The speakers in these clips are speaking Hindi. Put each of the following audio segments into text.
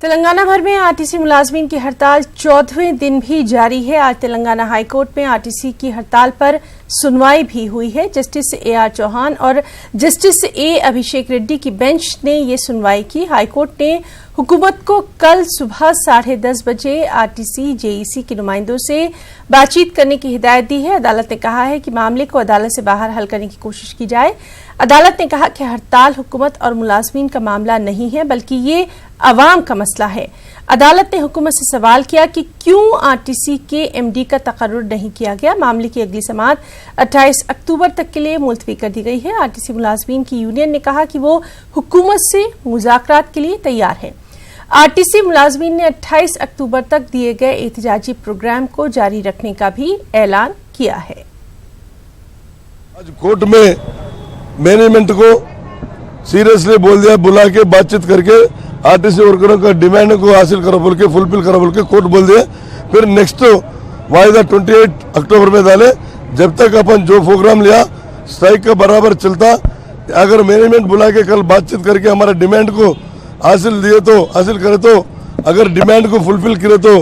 तेलंगाना भर में आरटीसी मुलाजमीन की हड़ताल 14वें दिन भी जारी है। आज तेलंगाना हाईकोर्ट में आरटीसी की हड़ताल पर सुनवाई भी हुई है। जस्टिस AR चौहान और जस्टिस A अभिषेक रेड्डी की बेंच ने ये सुनवाई की। हाईकोर्ट ने हुकूमत को कल सुबह 10:30 बजे आरटीसी JEC के नुमाइंदों से बातचीत करने की हिदायत दी है। अदालत ने कहा है कि मामले को अदालत से बाहर हल करने की कोशिश की जाए। अदालत ने कहा कि हड़ताल हुकूमत और मुलाजमीन का मामला नहीं है, बल्कि ये अवाम का मसला है। अदालत ने हुकूमत से सवाल किया कि क्यों आरटीसी के MD का तकर्रुर नहीं किया गया। मामले की अगली समाअत 28 अक्टूबर तक के लिए मुलतवी कर दी गई है। आरटीसी मुलाजमीन की यूनियन ने कहा कि वो हुकूमत से मुज़ाकरात के लिए तैयार है। आरटीसी मुलाजमीन ने 28 अक्टूबर तक दिए गए एहतजाजी प्रोग्राम को जारी रखने का भी ऐलान किया है। आज कोर्ट में मैनेजमेंट को सीरियसली बोल दिया, बुला के बातचीत करके आरटीसी वर्करों का डिमांड को हासिल करो बोल के, फुलफिल करो बोल के कोर्ट बोल दिया। फिर नेक्स्ट वायदा 28 अक्टूबर में डाले। जब तक अपन जो प्रोग्राम लिया स्ट्राइक का बराबर चलता। अगर मैनेजमेंट बुला के कल बातचीत करके हमारा डिमांड को हासिल करे तो अगर डिमांड को फुलफिल करे तो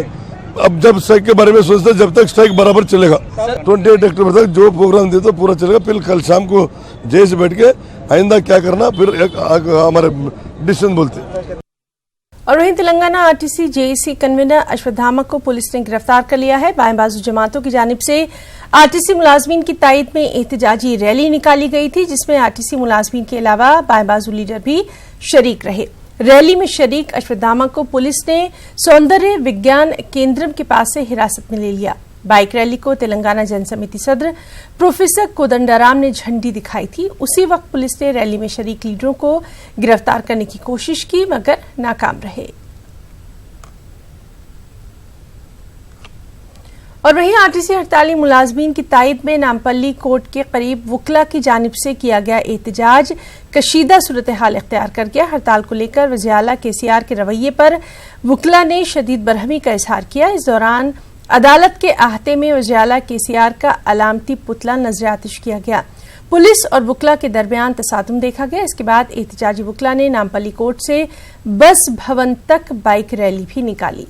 अब जब स्ट्राइक के बारे में सोचते, जब तक स्ट्राइक बराबर चलेगा 28 अक्टूबर तक जो प्रोग्राम दिए तो पूरा चलेगा। फिर कल शाम को जेल से बैठ के आइंदा क्या करना फिर हमारे डिसीजन बोलते। और वहीं Telangana RTC JEC convener Ashwatthama को पुलिस ने गिरफ्तार कर लिया है। बाएं बाजू जमातों की जानिब से आरटीसी मुलाजमीन की तायद में एहतजाजी रैली निकाली गई थी, जिसमें आरटीसी मुलाजमीन के अलावा बाएं बाजू लीडर भी शरीक रहे। रैली में शरीक अश्वत्थामा को पुलिस ने सौंदर्य विज्ञान केंद्र के पास से हिरासत में ले लिया। बाइक रैली को तेलंगाना जनसमिति सदर प्रोफेसर कोदंडाराम ने झंडी दिखाई थी। उसी वक्त पुलिस ने रैली में शरीक लीडरों को गिरफ्तार करने की कोशिश की, मगर नाकाम रहे। और वहीं आरटीसी हड़ताली मुलाजमीन की तायद में नामपल्ली कोर्ट के करीब वुकला की जानिब से किया गया एहतजाज कशीदा सूरत हाल इख्तियार कर गया। हड़ताल को लेकर वज़ीर आला KCR के रवैये पर वुकला ने शदीद बरहमी का इजहार किया। इस दौरान अदालत के अहाते में वज़ीर आला KCR का अलामती पुतला नजर आतिश किया गया। पुलिस और वुकला के दरमियान तसादुम देखा गया। इसके बाद एहतजाजी वुकला ने नामपल्ली कोर्ट से बस भवन तक बाइक रैली भी निकाली।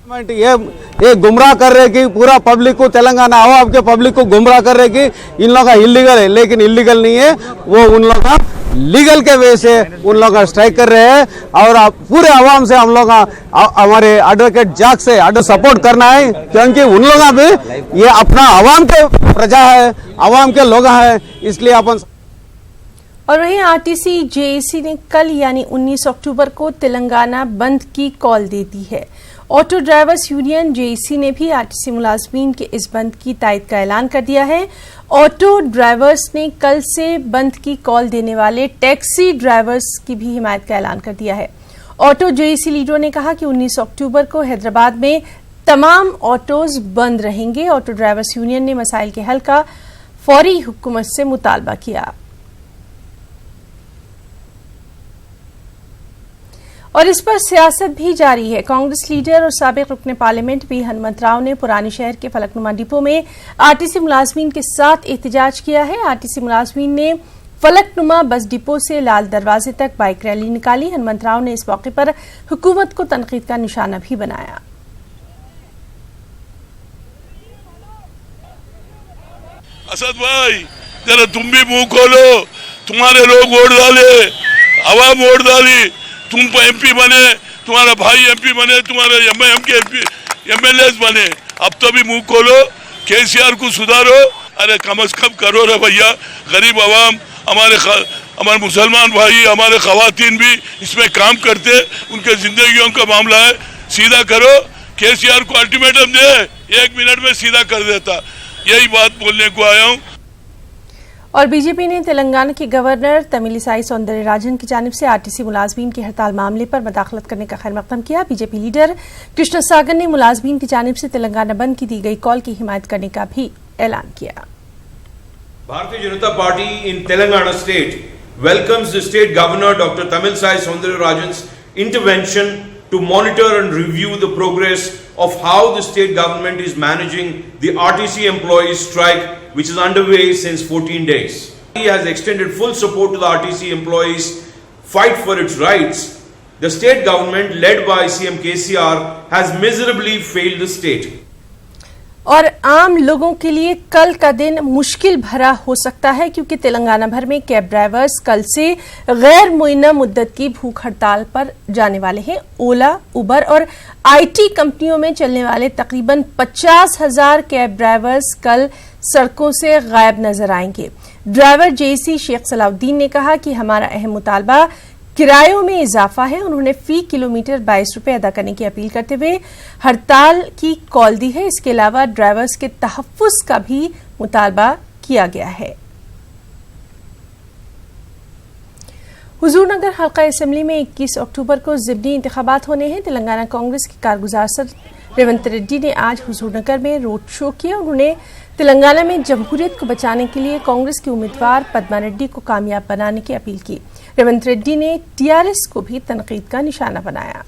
ये गुमराह कर रहे कि पूरा पब्लिक को, तेलंगाना आवाम के पब्लिक को गुमराह कर रहे कि इन लोगों का इलीगल है, लेकिन इलीगल नहीं है। वो उन लोगों का लीगल के वजह से उन लोगों का स्ट्राइक कर रहे हैं। और पूरे आवाम से हम लोग हमारे एडवोकेट जाग से सपोर्ट करना है, क्योंकि उन लोगों का भी ये अपना आवाम के प्रजा है, आवाम के लोग हैं, इसलिए अपन। और वहीं आरटीसी JEC ने कल यानी 19 अक्टूबर को तेलंगाना बंद की कॉल दे दी है। ऑटो ड्राइवर्स यूनियन JEC ने भी आरटीसी मुलाजमीन के इस बंद की तायद का ऐलान कर दिया है। ऑटो ड्राइवर्स ने कल से बंद की कॉल देने वाले टैक्सी ड्राइवर्स की भी हिमायत का ऐलान कर दिया है। ऑटो JEC लीडरों ने कहा कि 19 अक्टूबर को हैदराबाद में तमाम ऑटोज बंद रहेंगे। ऑटो ड्राइवर्स यूनियन ने मसाइल के हल का फौरी हुकूमत से मुतालबा किया। और इस पर सियासत भी जारी है। कांग्रेस लीडर और साबिक रुकने पार्लियामेंट भी हनुमंत राव ने पुरानी शहर के फलकनुमा डिपो में आरटीसी मुलाजमीन के साथ एहतजाज किया है। आरटीसी मुलाजमीन ने फलकनुमा बस डिपो से लाल दरवाजे तक बाइक रैली निकाली। हनुमंत राव ने इस मौके पर हुकूमत को तनकीद का निशाना भी बनाया। असद भाई, जरा तुम भी मुंह खोलो। तुम्हारे लोग वोट डाले, आवाम वोट डाली, तुम MP बने, तुम्हारा भाई MP बने, तुम्हारे MIM के MLAs बने। अब तो भी मुंह खोलो, KCR को सुधारो। अरे कम से कम करो रे भैया। गरीब आवाम, हमारे मुसलमान भाई, हमारे खवातीन भी इसमें काम करते, उनके जिंदगियों का मामला है। सीधा करो। KCR को अल्टीमेटम दे, 1 मिनट में सीधा कर देता। यही बात बोलने को आया हूँ। और बीजेपी ने तेलंगाना के गवर्नर तमिलिसाई सौंदरराजन की जानिब से आरटीसी मुलाजमीन की हड़ताल मामले पर मदाखलत करने का खैर मकदम किया। बीजेपी लीडर कृष्ण सागर ने मुलाजमीन की जानिब से तेलंगाना बंद की दी गई कॉल की हिमायत करने का भी ऐलान किया। Bharatiya Janata Party in Telangana state welcomes the state governor doctor Tamilisai Soundararajan's intervention to monitor and review the progress of how the state government is managing the RTC employees strike, which is underway since 14 days. He has extended full support to the RTC employees fight for its rights The state government led by CM KCR has miserably failed the state. और आम लोगों के लिए कल का दिन मुश्किल भरा हो सकता है क्योंकि तेलंगाना भर में कैब ड्राइवर्स कल से गैर मुय्यना मुद्दत की भूख हड़ताल पर जाने वाले हैं। ओला, उबर और आईटी कंपनियों में चलने वाले तकरीबन 50,000 कैब ड्राइवर्स कल सड़कों से गायब नजर आएंगे। ड्राइवर जेसी शेख सलाउद्दीन ने कहा कि हमारा अहम मुतालबा किरायों में इजाफा है। उन्होंने फी किलोमीटर 22 रुपए अदा करने की अपील करते हुए हड़ताल की कॉल दी है। इसके अलावा ड्राइवर्स के तहफ्फुज का भी मुतालबा किया गया है। हुजूरनगर हल्का असेंबली में 21 अक्टूबर को ज़िमनी इंतखाबात होने हैं। तेलंगाना कांग्रेस के कारगुजार सदर रेवंत रेड्डी ने आज हुजूरनगर में रोड शो किया। उन्होंने तेलंगाना में जमहूरियत को बचाने के लिए कांग्रेस के उम्मीदवार पद्मा रेड्डी को कामयाब बनाने की अपील की। रेवंत रेड्डी ने टीआरएस को भी तनकीद का निशाना बनाया।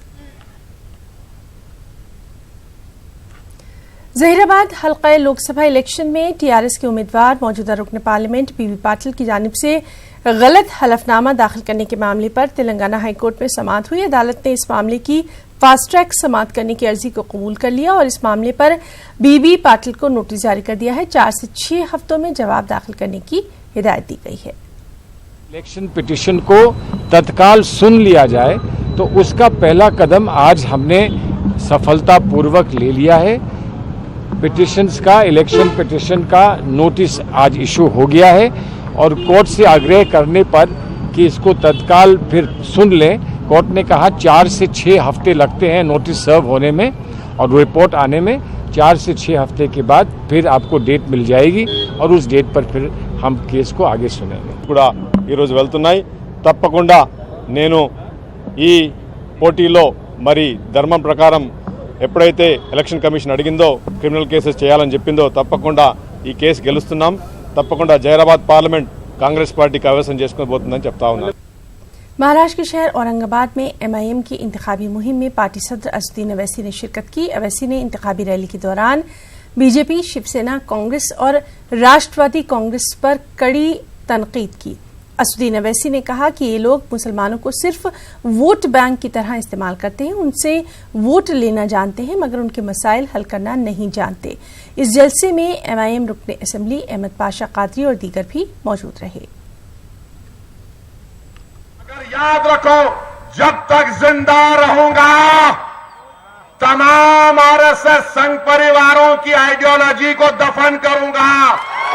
जहीराबाद हल्का लोकसभा इलेक्शन में टीआरएस के उम्मीदवार मौजूदा रुकन पार्लियामेंट बीबी पाटिल की जानिब से गलत हलफनामा दाखिल करने के मामले पर तेलंगाना हाईकोर्ट में समाअत हुई। अदालत ने इस मामले की फास्ट ट्रैक समाअत करने की अर्जी को कबूल कर लिया और इस मामले पर बीबी पाटिल को नोटिस जारी कर दिया है। 4 से 6 हफ्तों में जवाब दाखिल करने की हिदायत दी गई है। इलेक्शन पिटीशन को तत्काल सुन लिया जाए तो उसका पहला कदम आज हमने सफलतापूर्वक ले लिया है। पिटीशंस का, इलेक्शन पिटीशन का नोटिस आज इशू हो गया है और कोर्ट से आग्रह करने पर कि इसको तत्काल फिर सुन लें, कोर्ट ने कहा 4 से 6 हफ्ते लगते हैं नोटिस सर्व होने में और रिपोर्ट आने में। 4 से 6 हफ्ते के बाद फिर आपको डेट मिल जाएगी और उस डेट पर फिर हम केस को आगे सुनेंगे। కూడా ఈరోజు వెళ్తున్నాయి। తప్పకుండా నేను ఈ పోటీలో మరి ధర్మం ప్రకారం ఎప్పుడైతే ఎలక్షన్ కమిషన్ అడిగిందో క్రిమినల్ కేసెస్ చేయాలని చెప్పిందో తప్పకుండా ఈ కేసు గెలుస్తున్నాం। తప్పకుండా జైరాబాద్ పార్లమెంట్ కాంగ్రెస్ పార్టీ కైవసం చేసుకోబోతుందని చెప్తా ఉన్నాను। महाराष्ट्र के शहर औरंगाबाद में एमआईएम की इंतखाबी मुहिम में पार्टी सदर असदुद्दीन अवैसी ने शिरकत की। अवैसी ने इंतखाबी रैली के दौरान बीजेपी, शिवसेना, कांग्रेस और राष्ट्रवादी कांग्रेस पर कड़ी तनकीद की। असदुद्दीन अवैसी ने कहा कि ये लोग मुसलमानों को सिर्फ वोट बैंक की तरह इस्तेमाल करते हैं, उनसे वोट लेना जानते हैं मगर उनके मसाइल हल करना नहीं जानते। इस जलसे में एमआईएम रुकन असेंबली अहमद पाशा कादरी और दीगर भी मौजूद रहे। याद रखो, जब तक जिंदा रहूंगा तमाम आरएसएस संघ परिवारों की आइडियोलॉजी को दफन करूंगा,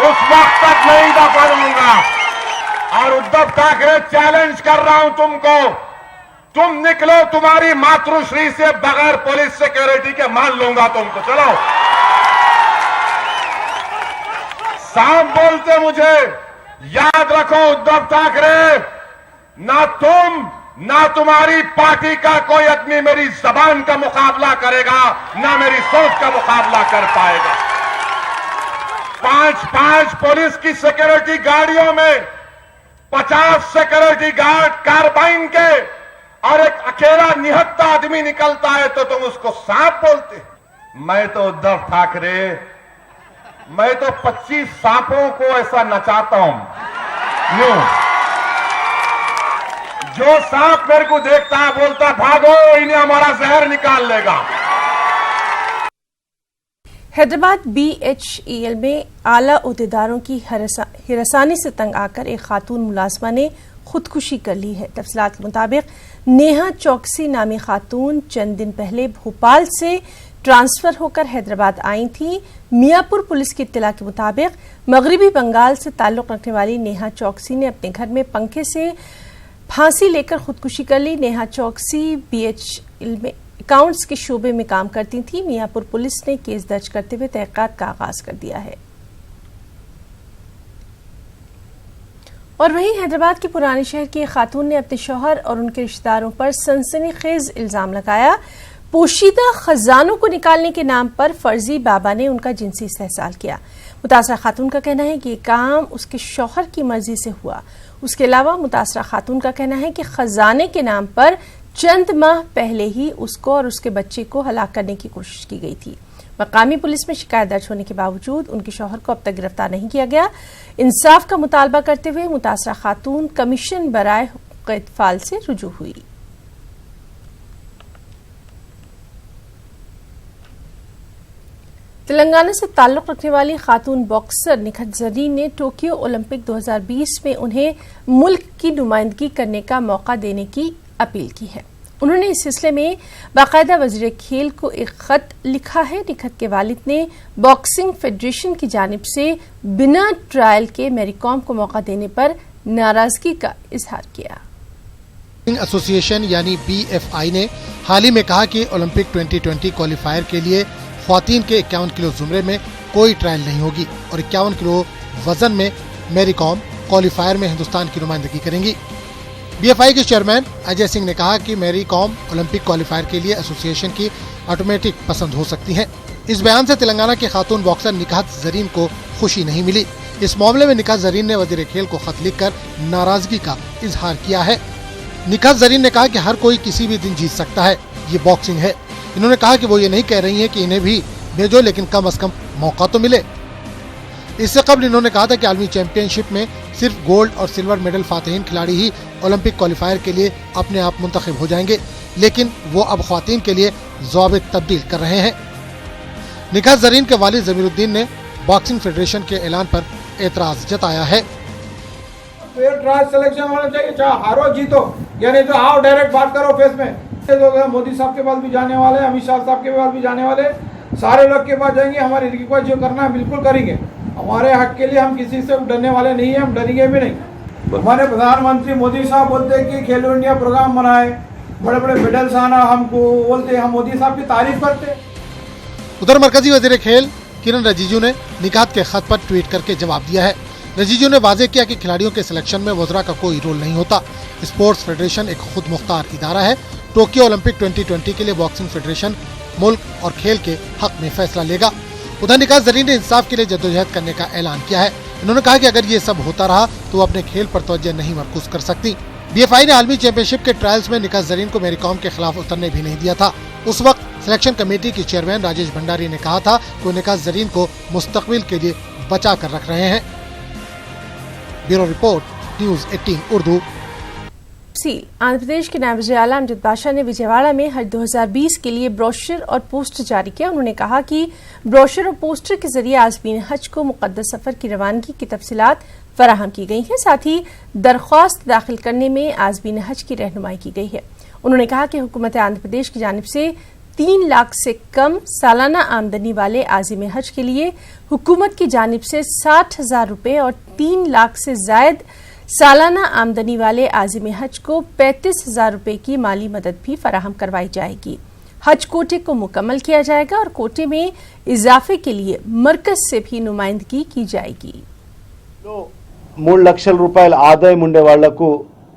उस वक्त तक नहीं दफन होऊंगा। और उद्धव ठाकरे चैलेंज कर रहा हूं तुमको, तुम निकलो, तुम्हारी मातृश्री से बगैर पुलिस सिक्योरिटी के मान लूंगा तुमको। चलो, सांप बोलते मुझे, याद रखो उद्धव ठाकरे, ना तुम ना तुम्हारी पार्टी का कोई आदमी मेरी जबान का मुकाबला करेगा, ना मेरी सोच का मुकाबला कर पाएगा। 5-5 पुलिस की सिक्योरिटी गाड़ियों में 50 सिक्योरिटी गार्ड कार्बाइन के और एक अकेला निहत्था आदमी निकलता है तो तुम उसको सांप बोलते। मैं तो उद्धव ठाकरे, मैं तो 25 सांपों को ऐसा नचाता हूं। यूं जो सांप मेरे को देखता है बोलता भागो, इन्हें हमारा जहर निकाल लेगा। हैदराबाद बीएचईएल में आला ओहदेदारों की हिरासानी से तंग आकर एक खातून मुलाजमा ने खुदकुशी कर ली है। तफसीलात के मुताबिक नेहा चौकसी नामी खातून चंद दिन पहले भोपाल से ट्रांसफर होकर हैदराबाद आई थी। मियापुर पुलिस की इत्तला के मुताबिक मगरबी बंगाल से ताल्लुक रखने वाली नेहा चौकसी ने अपने घर में पंखे से फांसी लेकर खुदकुशी कर ली। नेहा चौकसी बीएचईएल में अकाउंट्स के शोबे में काम करती थी। मियापुर पुलिस ने केस दर्ज करते हुए तहकीकात का आगाज कर दिया है। और वहीं हैदराबाद के पुराने शहर की एक खातून ने अपने शौहर और उनके रिश्तेदारों पर सनसनीखेज इल्जाम लगाया। पोशीदा खजानों को निकालने के नाम पर फर्जी बाबा ने उनका जिनसी इस्तेहसाल किया। मुतासरा खातून का कहना है कि ये काम उसके शौहर की मर्जी से हुआ। उसके अलावा मुतासरा खातून का कहना है कि खजाने के नाम पर चंद माह पहले ही उसको और उसके बच्चे को हलाक करने की कोशिश की गई थी। मकामी पुलिस में शिकायत दर्ज होने के बावजूद उनके शौहर को अब तक गिरफ्तार नहीं किया गया। इंसाफ का मुतालबा करते हुए मुतासरा खातून कमीशन बराए हुकूक इत्फाल से रुजू हुई। तेलंगाना से ताल्लुक रखने वाली खातून बॉक्सर निखत जरीन ने टोक्यो ओलंपिक 2020 में उन्हें मुल्क की नुमाइंदगी करने का मौका देने की अपील की है। उन्होंने इस सिलसिले में बाकायदा वज़ीर खेल को एक खत लिखा है। निखत के वालिद ने बॉक्सिंग फेडरेशन की जानिब से बिना ट्रायल के मैरी कॉम को मौका देने पर नाराजगी का इजहार किया। एसोसिएशन यानी BFI ने हाल ही में कहा कि ओलंपिक 2020 क्वालिफायर के लिए ख्वातीन के 51 किलो जुमरे में कोई ट्रायल नहीं होगी और 51 किलो वजन में मैरी कॉम क्वालिफायर में हिंदुस्तान की नुमाइंदगी करेंगी। BFI के चेयरमैन अजय सिंह ने कहा कि मैरी कॉम ओलंपिक क्वालिफायर के लिए एसोसिएशन की ऑटोमेटिक पसंद हो सकती हैं। इस बयान से तेलंगाना के खातून बॉक्सर निखत जरीन को खुशी नहीं मिली। इस मामले में निखत जरीन ने वजीर खेल को खत लिखकर नाराजगी का इजहार किया है। निखत जरीन ने कहा कि हर कोई किसी भी दिन जीत सकता है, ये बॉक्सिंग है। इन्होंने कहा कि वो ये नहीं कह रही हैं कि इन्हें भी भेजो, लेकिन कम से कम मौका तो मिले। इससे कबल इन्होंने कहा था कि आलमी चैंपियनशिप में सिर्फ गोल्ड और सिल्वर मेडल फातिहीन खिलाड़ी ही ओलंपिक क्वालिफायर के लिए अपने आप मुंतखब हो जाएंगे, लेकिन वो अब ख्वातीन के लिए ज़वाबित तब्दील कर रहे हैं। निखत जरीन के वालिद जमीरुद्दीन ने बॉक्सिंग फेडरेशन के ऐलान पर एतराज जताया है। फेयर ट्रायल सिलेक्शन होना चाहिए, चाहे हारो जीतो, यानी तो आओ डायरेक्ट बात करो फेस में। मोदी साहब के पास भी जाने वाले, अमित शाह साहब के पास भी जाने वाले, सारे लोग के पास जाएंगे। हमारी रिक्वेस्ट जो करना है बिल्कुल करेंगे। हमारे हक के लिए हम किसी से डरने वाले नहीं है, हम डरेंगे भी नहीं। हमारे प्रधानमंत्री मोदी साहब बोलते हैं कि खेलो इंडिया प्रोग्राम बनाए, बड़े बड़े मेडल्स आना, हमको बोलते हम मोदी साहब की तारीफ करते। उधर मरकजी वजीर खेल किरण रिजिजू ने निकात के खत पर ट्वीट करके जवाब दिया है। रिजिजू ने वाजे किया कि खिलाड़ियों के सिलेक्शन में वज़रा का कोई रोल नहीं होता। स्पोर्ट्स फेडरेशन एक खुद मुख्तार इदारा है। टोक्यो ओलंपिक 2020 के लिए बॉक्सिंग फेडरेशन मुल्क और खेल के हक में फैसला लेगा। उधर निकात जरीन ने इंसाफ के लिए जद्दोजहद करने का ऐलान किया है। उन्होंने कहा कि अगर ये सब होता रहा तो वो अपने खेल पर तवज्जो नहीं मरकूज कर सकती। BFI ने आलमी चैंपियनशिप के ट्रायल्स में निकात जरीन को मैरी कॉम के खिलाफ उतरने भी नहीं दिया था। उस वक्त सिलेक्शन कमेटी की चेयरमैन राजेश भंडारी ने कहा था कि वो निकात जरीन को मुस्तकबिल के लिए बचा कर रख रहे हैं। Bureau report, news 18 Urdu. Andhra Pradesh के नायब वज़ीर आला अमजद बाशा ने विजयवाड़ा में हज 2020 के लिए ब्रोशर और पोस्टर जारी किया। उन्होंने कहा कि ब्रोशर और पोस्टर के जरिए आज़मीन हज को मुक़द्दस सफर की रवानगी की तफसीलात फराहम की गई हैं। साथ ही दरख्वास्त दाखिल करने में आज़मीन हज की रहनुमाई की गई है। उन्होंने कहा कि हुकूमत आंध्र प्रदेश की जानिब से 3 लाख से कम सालाना आमदनी वाले आज़िम हज के लिए हुकूमत की जानिब से 60,000 रुपये और 3 लाख से जायद सालाना आमदनी वाले आज़िम हज को 35,000 रुपये की माली मदद भी फराहम करवाई जाएगी। हज कोटे को मुकम्मल किया जाएगा और कोटे में इजाफे के लिए मरकज से भी नुमाइंदगी की जाएगी। 3 లక్షల రూపాయల ఆదాయం ఉండే వాళ్లకు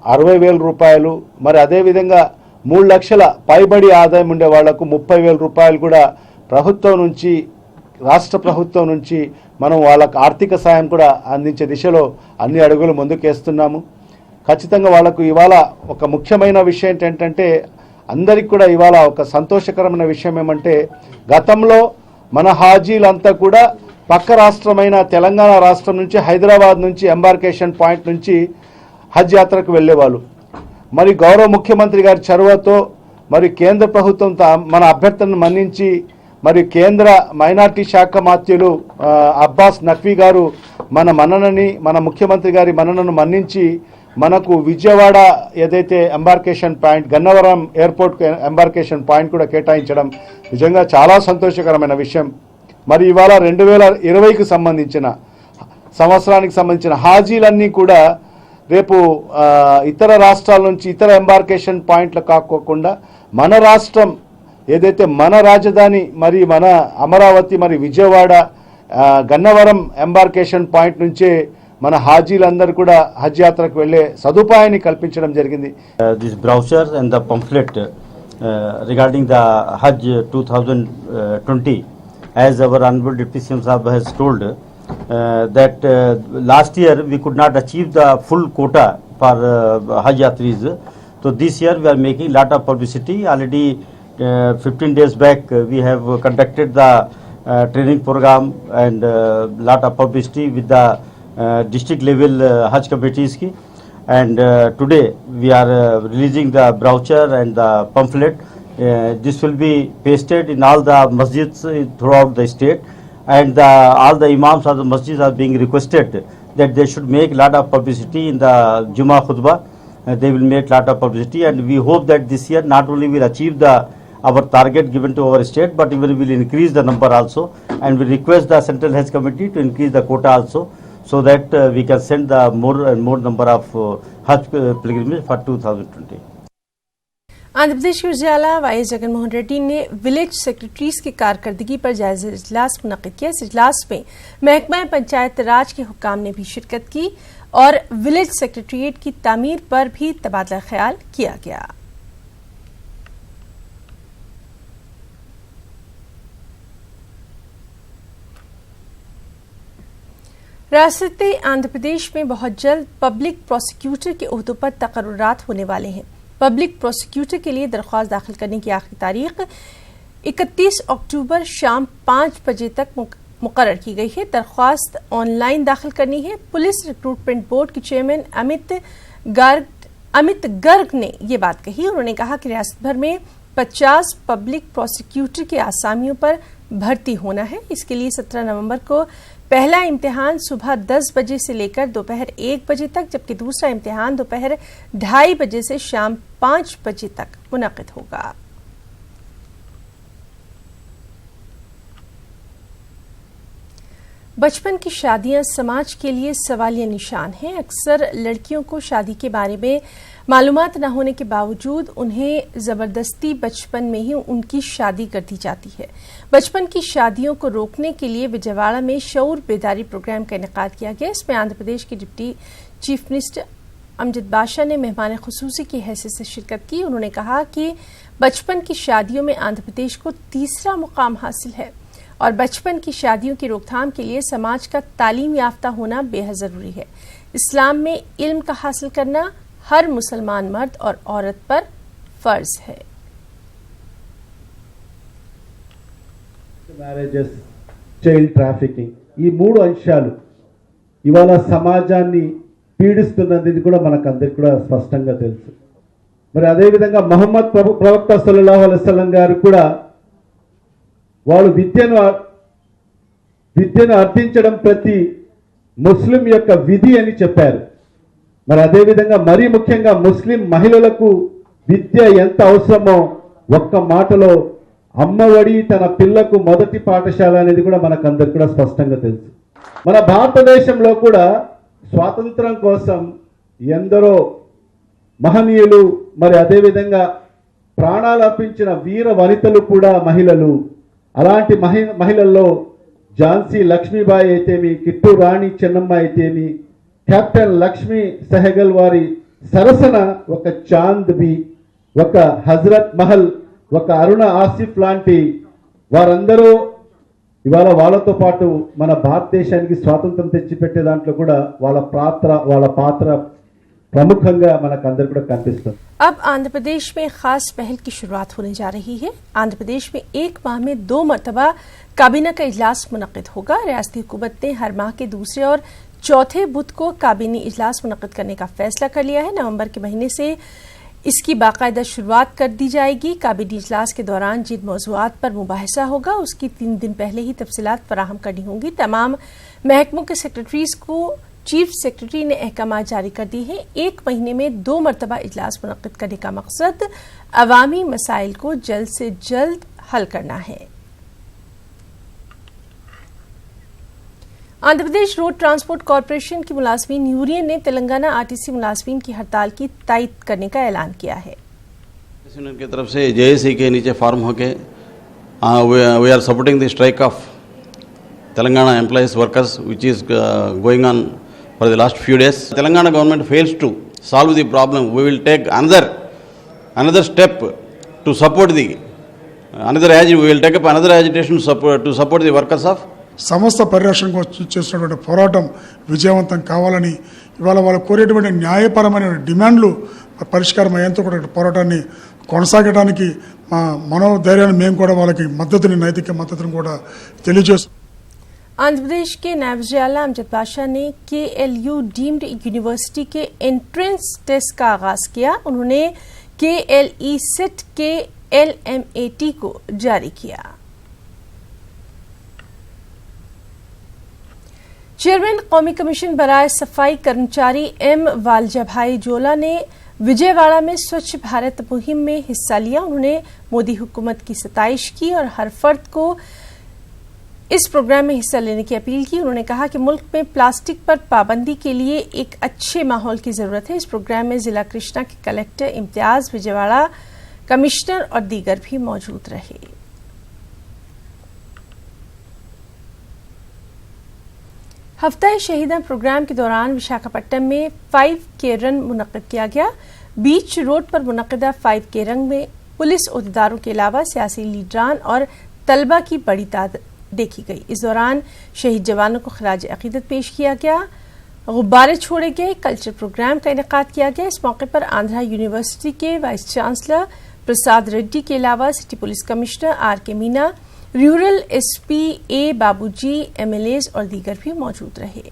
60,000 రూపాయలు, మరి అదే విధంగా 3 లక్షల పైబడి ఆదాయం ఉండే వాళ్లకు 30,000 రూపాయలు కూడా ప్రభుత్వం నుంచి, రాష్ట్ర ప్రభుత్వం నుంచి మనం వాళ్ళకు ఆర్థిక సాయం కూడా అందించే దిశలో అన్ని అడుగులు ముందుకేస్తున్నాము. ఖచ్చితంగా వాళ్ళకు ఇవాళ ఒక ముఖ్యమైన విషయం ఏంటంటే, అందరికి కూడా ఇవాళ ఒక సంతోషకరమైన విషయం ఏమంటే, గతంలో మన హాజీలంతా కూడా పక్క రాష్ట్రమైన తెలంగాణ రాష్ట్రం నుంచి, హైదరాబాద్ నుంచి, ఎంబార్కేషన్ పాయింట్ నుంచి హజ్ యాత్రకు వెళ్ళేవాళ్ళు. మరి గౌరవ ముఖ్యమంత్రి గారి చొరవతో మరి కేంద్ర ప్రభుత్వం మన అభ్యర్థనను మన్నించి, మరి కేంద్ర మైనార్టీ శాఖ మాత్యులు అబ్బాస్ నఖ్వీ గారు మన ముఖ్యమంత్రి గారి మన్ననను మన్నించి మనకు విజయవాడ ఏదైతే embarkation point, Gannavaram airport embarkation point కూడా కేటాయించడం నిజంగా చాలా సంతోషకరమైన విషయం. మరి ఇవాళ 2020కి సంబంధించిన సంవత్సరానికి సంబంధించిన హాజీలన్నీ కూడా రేపు ఇతర రాష్ట్రాల నుంచి, ఇతర ఎంబార్కేషన్ పాయింట్లు కాకుండా మన రాష్ట్రం ఏదైతే మన రాజధాని, మరి మన అమరావతి, మరి విజయవాడ, గన్నవరం ఎంబార్కేషన్ పాయింట్ నుంచే మన హాజీలందరూ కూడా హజ్ యాత్రకు వెళ్లే సదుపాయాన్ని కల్పించడం జరిగింది. This brochure and the pamphlet regarding the Hajj 2020, as our honorable deputy CM Sahab has told, that last year we could not achieve the full quota for Hajj Yatris. So this year we are making lot of publicity. Already 15 days back we have conducted the training program and lot of publicity with the district level Hajj committees ki. And today we are releasing the brochure and the pamphlet. This will be pasted in all the masjids throughout the state, and all the imams of the masjids are being requested that they should make lot of publicity in the Jummah khutbah. They will make lot of publicity, and we hope that this year not only will achieve our target given to our state, but even will increase the number also, and we request the Central Hajj Committee to increase the quota also, so that we can send the more and more number of Hajj pilgrims for 2020. Andhra Pradesh के वज़ीर-ए-आला वाई.एस. जगनमोहन रेड्डी ने विलेज सेक्रेटरीज की कारकर्दगी पर जायजा इजलास मुनक़िद किया। इस इजलास में महकमा पंचायत राज के हुक्काम ने भी शिरकत की और विलेज सेक्रेटरीट की तामीर पर भी तबादला ख्याल किया गया। रियासत आंध्र प्रदेश में बहुत जल्द पब्लिक प्रोसिक्यूटर के ओहदों पर तकर्रुरात होने वाले हैं। पब्लिक प्रोसिक्यूटर के लिए दरख्वास्त दाखिल करने की आखिरी तारीख 31 अक्टूबर शाम 5 बजे तक मुकर्रर की गई है। दरख्वास्त ऑनलाइन दाखिल करनी है। पुलिस रिक्रूटमेंट बोर्ड के चेयरमैन अमित गर्ग ने ये बात कही। उन्होंने कहा कि रियासत भर में 50 पब्लिक प्रोसिक्यूटर के आसामियों पर भर्ती होना है। इसके लिए 17 नवंबर को पहला इम्तिहान सुबह 10 बजे से लेकर दोपहर 1 बजे तक, जबकि दूसरा इम्तिहान दोपहर 2:30 बजे से शाम 5 बजे तक मुनक़िद होगा। बचपन की शादियां समाज के लिए सवालिया निशान हैं। अक्सर लड़कियों को शादी के बारे में मालूमात न होने के बावजूद उन्हें जबरदस्ती बचपन में ही उनकी शादी कर दी जाती है। बचपन की शादियों को रोकने के लिए विजयवाड़ा में शऊर बेदारी प्रोग्राम का इनेकाद किया गया। इसमें आंध्र प्रदेश के डिप्टी चीफ मिनिस्टर अमजद बादशाह ने मेहमान खुसूसी की हैसियत से शिरकत की। उन्होंने कहा कि बचपन की शादियों में आंध्र प्रदेश को तीसरा मुकाम हासिल है और बचपन की शादियों की रोकथाम के लिए समाज का तालीम याफ्ता होना बेहद जरूरी है। इस्लाम में इल्म का हासिल करना हर मुसलमान मर्द और औरत पर फर्ज है। మ్యారేజెస్, చైల్డ్ ట్రాఫికింగ్, ఈ మూడు అంశాలు ఇవాళ సమాజాన్ని పీడిస్తున్నది కూడా మనకందరికీ కూడా స్పష్టంగా తెలుసు। మరి అదేవిధంగా మహమ్మద్ ప్రవక్త సల్లల్లాహు అలైహి వసల్లం గారు కూడా వాళ్ళు విద్యను అర్థించడం ప్రతి ముస్లిం యొక్క విధి అని చెప్పారు। మరి అదేవిధంగా మరీ ముఖ్యంగా ముస్లిం మహిళలకు విద్య ఎంత అవసరమో ఒక్క మాటలో అమ్మఒడి తన పిల్లకు మొదటి పాఠశాల అనేది కూడా మనకందరికీ కూడా స్పష్టంగా తెలుసు। మన భారతదేశంలో కూడా స్వాతంత్రం కోసం ఎందరో మహనీయులు మరి అదేవిధంగా ప్రాణాలు అర్పించిన వీర వనితలు కూడా మహిళలు। అలాంటి మహిళల్లో ఝాన్సీ లక్ష్మీబాయి అయితేమి, కిట్టూరు రాణి చెన్నమ్మ అయితేమి, కెప్టెన్ లక్ష్మీ సెహగల్ వారి సరసన ఒక చాంద్ బి, ఒక హజరత్ మహల్, ఒక అరుణ ఆసిఫ్ లాంటి వారందరూ ఇవాళ వాళ్ళతో పాటు మన భారతదేశానికి స్వాతంత్రం తెచ్చిపెట్టే దాంట్లో కూడా వాళ్ళ పాత్ర प्रमुखंगा मनकंदर కూడా కనిపిస్తుంది। अब आंध्र प्रदेश में खास पहल की शुरुआत होने जा रही है। आंध्र प्रदेश में एक माह में 2 मरतबा काबीना का इजलास मुनक़िद होगा। रियासती हुकूमत ने हर माह के दूसरे और चौथे बुध को काबीनी इजलास मुनक़िद करने का फैसला कर लिया है। नवंबर के महीने से इसकी बाकायदा शुरुआत कर दी जाएगी। काबीनी इजलास के दौरान जिन मौज़ूआत पर मुबाहिसा होगा उसकी 3 दिन पहले ही तफसीलात फराहम करनी होंगी। तमाम महकमों के सेक्रेटरीज को चीफ सेक्रेटरी ने अहकामात जारी कर दी है। 1 महीने में 2 मरतबा इजलास मुनक़िद करने का मकसद अवामी मसाइल को जल्द से जल्द हल करना है। Andhra Pradesh road transport corporation की मुलाजमीन यूनियन ने तेलंगाना आरटीसी मुलाजमीन की हड़ताल की तायद करने का ऐलान किया है। यूनियन की तरफ से जेएसी के नीचे फॉर्म होके we are supporting the strike of Telangana employees workers which is going on for the last few days. Telangana government fails to solve the problem. We will take another step to support we will take up another agitation to support the workers of సమస్త పరిరక్షణ కోసం చేస్తున్నటువంటి పోరాటం విజయవంతం కావాలని ఇవాళ వాళ్ళు కోరేటువంటి న్యాయపరమైన డిమాండ్లు పరిష్కారం అయ్యేంత కూడా పోరాటాన్ని కొనసాగడానికి మా మనోధైర్యాన్ని మేము కూడా వాళ్ళకి మద్దతుని నైతిక మద్దతుని కూడా తెలియజేస్తున్నాం। आंध्र प्रदेश के नायब वज़ीर-ए-आला अमजद बादशाह ने KLU डीम्ड यूनिवर्सिटी के एंट्रेंस टेस्ट का आगाज किया। उन्होंने KLE सेट के LMAT को जारी किया। चेयरमैन कौमी कमीशन बराए सफाई कर्मचारी एम वालजाभाई जोला ने विजयवाड़ा में स्वच्छ भारत मुहिम में हिस्सा लिया। उन्होंने मोदी हुकूमत की सताइश की और हर फर्द को इस प्रोग्राम में हिस्सा लेने की अपील की। उन्होंने कहा कि मुल्क में प्लास्टिक पर पाबंदी के लिए एक अच्छे माहौल की जरूरत है। इस प्रोग्राम में जिला कृष्णा के कलेक्टर इम्तियाज, विजयवाड़ा कमिश्नर और दीगर भी मौजूद रहे। हफ्ता शहीदा प्रोग्राम के दौरान विशाखापट्टनम में 5K रन मुनक्किद किया गया। बीच रोड पर मुनक्किदा 5K रन में पुलिस ओहदेदारों के अलावा सियासी लीडरान और तलबा की बड़ी तादाद देखी गई। इस दौरान शहीद जवानों को खराज अकीदत पेश किया गया, गुब्बारे छोड़े गए, कल्चर प्रोग्राम का इनेकाद किया गया। इस मौके पर आंध्रा यूनिवर्सिटी के वाइस चांसलर प्रसाद रेड्डी के अलावा city police commissioner RK Meena, rural SP A बाबूजी, MLAs और दीगर भी मौजूद रहे।